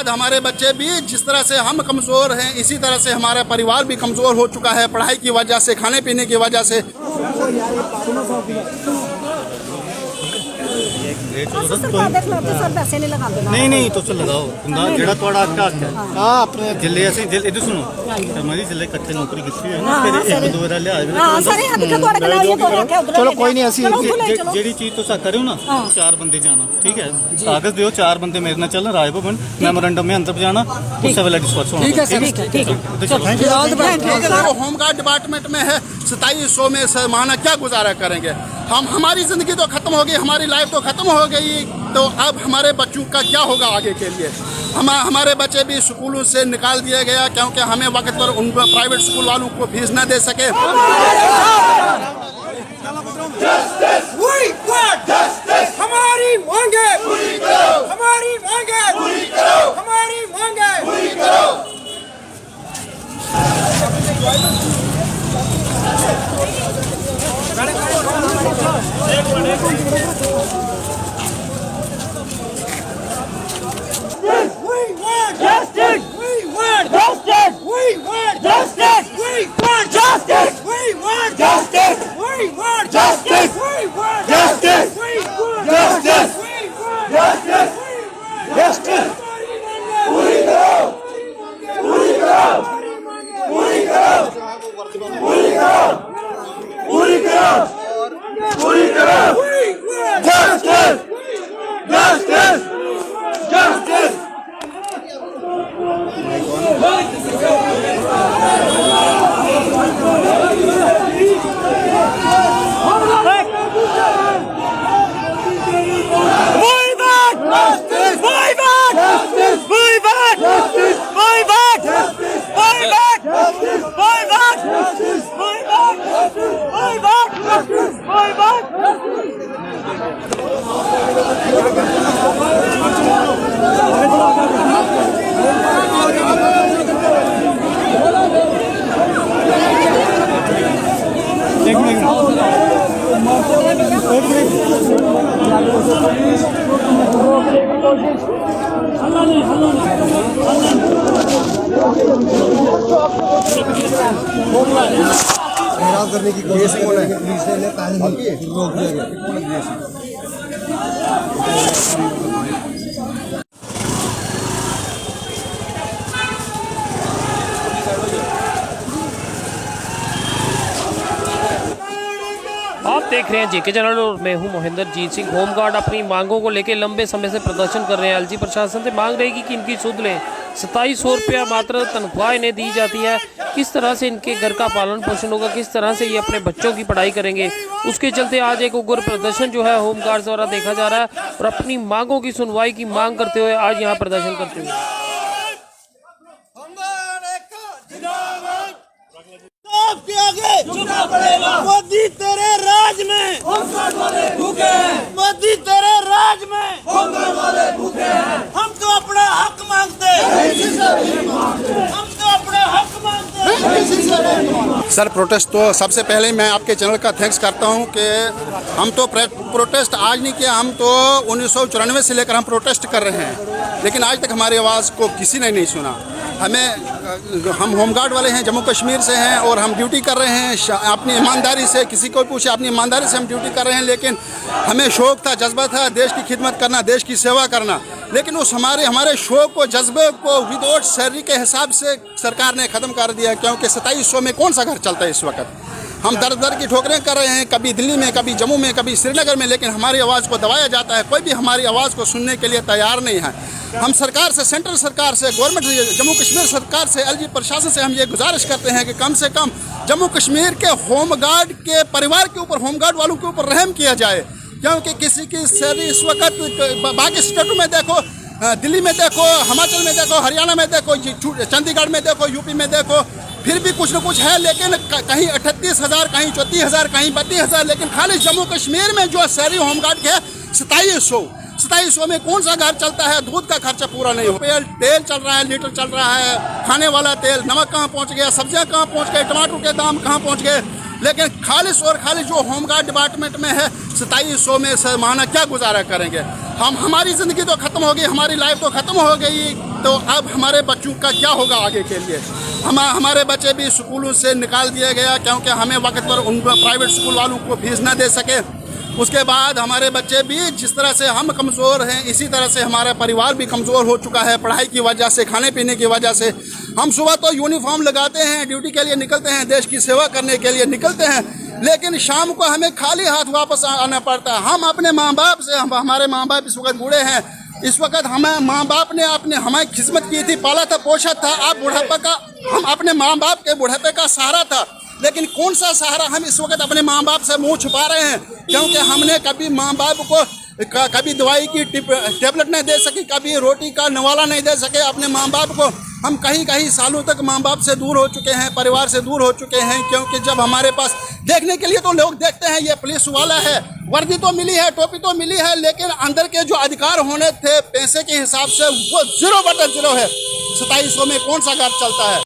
बाद हमारे बच्चे भी जिस तरह से हम कमज़ोर हैं, इसी तरह से हमारा परिवार भी कमज़ोर हो चुका है, पढ़ाई की वजह से, खाने पीने की वजह से। नहीं तो लगाओ जेड़ा थोड़ा हक है हां अपने जिले ऐसे इधर सुनो हमारी जिले इकट्ठे नौकरी की है ना फिर एक दो बार ले हां सारे हद के तोड़ के ये बोल रखे उधर चलो कोई नहीं ऐसी जेड़ी चीज तो सा करियो ना 4 बंदे जाना ठीक है कागज दियो 4 बंदे मेरे नाल चलना राय भवन मेमोरेंडम में अंदर जाना उस वाला डिस्कस होना ठीक है ठीक है थैंक यू। होमगार्ड डिपार्टमेंट में है 2700 में से माना क्या गुजारा करेंगे हम? हमारी ज़िंदगी तो ख़त्म हो गई, हमारी लाइफ तो ख़त्म हो गई, तो अब हमारे बच्चों का क्या होगा आगे के लिए? हमारे बच्चे भी स्कूलों से निकाल दिया गया क्योंकि हमें वक्त पर उन प्राइवेट स्कूल वालों को फीस न दे सके। हमारी मांगे पूरी करो, हमारी मांगे पूरी करो, हमारी मांगे पूरी करो। घेराव करने की कोशिश कर रहे हैं पुलिस ने पहले ही रोक दिया गया। आप देख रहे हैं जेके चैनल और मैं हूं महेंद्र जीत सिंह। होमगार्ड अपनी मांगों को लेकर लंबे समय से प्रदर्शन कर रहे हैं। एलजी प्रशासन से मांग रहेगी कि इनकी सुध लें। 2700 रुपया मात्र तनख्वाह इन्हें दी जाती है। किस तरह से इनके घर का पालन पोषण होगा, किस तरह से ये अपने बच्चों की पढ़ाई करेंगे, उसके चलते आज एक उग्र प्रदर्शन जो है होमगार्ड द्वारा देखा जा रहा है और अपनी मांगों की सुनवाई की मांग करते हुए आज यहाँ प्रदर्शन करते हुए मोदी तेरे राज में होमगार्ड वाले भूखे हैं, मोदी तेरे राज में होमगार्ड वाले भूखे हैं। हम तो अपना हक मांगते हैं, हम तो अपना हक मांगते हैं। सर प्रोटेस्ट तो सबसे पहले मैं आपके चैनल का थैंक्स करता हूं कि हम तो प्रोटेस्ट आज नहीं किया, हम तो 1994 से लेकर हम प्रोटेस्ट कर रहे हैं, लेकिन आज तक हमारी आवाज़ को किसी ने नहीं सुना। हम होमगार्ड वाले हैं, जम्मू कश्मीर से हैं और हम ड्यूटी कर रहे हैं अपनी ईमानदारी से। किसी को पूछे, अपनी ईमानदारी से हम ड्यूटी कर रहे हैं, लेकिन हमें शौक़ था, जज्बा था देश की खिदमत करना, देश की सेवा करना, लेकिन उस हमारे शौक़ को, जज्बे को विदाउट सैलरी के हिसाब से सरकार ने ख़त्म कर दिया। क्योंकि 2700 में कौन सा घर चलता है इस वक्त? हम दर दर की ठोकरें कर रहे हैं, कभी दिल्ली में, कभी जम्मू में, कभी श्रीनगर में, लेकिन हमारी आवाज़ को दबाया जाता है। कोई भी हमारी आवाज़ को सुनने के लिए तैयार नहीं है। हम सरकार से, सेंट्रल सरकार से, गवर्नमेंट जम्मू कश्मीर सरकार से, एलजी प्रशासन से हम ये गुजारिश करते हैं कि कम से कम जम्मू कश्मीर के होमगार्ड के परिवार के ऊपर, होमगार्ड वालों के ऊपर रहम किया जाए। क्योंकि किसी की सैलरी इस वक्त बाकी स्टेटों में देखो, दिल्ली में देखो, हिमाचल में देखो, हरियाणा में देखो, चंडीगढ़ में देखो, यूपी में देखो, फिर भी कुछ न कुछ है, लेकिन कहीं 38,000, कहीं 34,000, कहीं 32,000, लेकिन खाली जम्मू कश्मीर में जो सैलरी होमगार्ड के 2700 में कौन सा घर चलता है? दूध का खर्चा पूरा नहीं हो, तेल चल रहा है, लीटर चल रहा है, खाने वाला तेल, नमक कहाँ पहुँच गया, सब्जियाँ कहाँ पहुँच गए, टमाटर के दाम कहाँ पहुँच गए। लेकिन खालिश और खाली जो होमगार्ड डिपार्टमेंट में है 2700 में से माना क्या गुजारा करेंगे? हमारी ज़िंदगी तो ख़त्म हो गई, हमारी लाइफ तो ख़त्म हो गई, तो अब हमारे बच्चों का क्या होगा आगे के लिए। हमारे बच्चे भी स्कूलों से निकाल दिया गया क्योंकि हमें वक्त पर उनको प्राइवेट स्कूल वालों को फीस न दे सके। उसके बाद हमारे बच्चे भी जिस तरह से हम कमज़ोर हैं, इसी तरह से हमारा परिवार भी कमज़ोर हो चुका है पढ़ाई की वजह से, खाने पीने की वजह से। हम सुबह तो यूनिफॉर्म लगाते हैं, ड्यूटी के लिए निकलते हैं, देश की सेवा करने के लिए निकलते हैं, लेकिन शाम को हमें खाली हाथ वापस आना पड़ता है। हम अपने माँ बाप से, हमारे माँ बाप इस वक्त बूढ़े हैं, इस वक्त हमें माँ बाप ने हमारी खिदमत की थी, पाला था, पोषा था। आप बुढ़ापा का, हम अपने माँ बाप के बुढ़ापे का सहारा था, लेकिन कौन सा सहारा हम इस वक्त अपने माँ बाप से मुंह छुपा रहे हैं, क्योंकि हमने कभी माँ बाप को कभी दवाई की टेबलेट नहीं दे सकी, कभी रोटी का नवाला नहीं दे सके अपने माँ बाप को। हम कहीं कहीं सालों तक माँ बाप से दूर हो चुके हैं, परिवार से दूर हो चुके हैं, क्योंकि जब हमारे पास देखने के लिए तो लोग देखते हैं ये पुलिस वाला है, वर्दी तो मिली है, टोपी तो मिली है, लेकिन अंदर के जो अधिकार होने थे पैसे के हिसाब से वो 0/0 है। 2700 में कौन सा घर चलता है।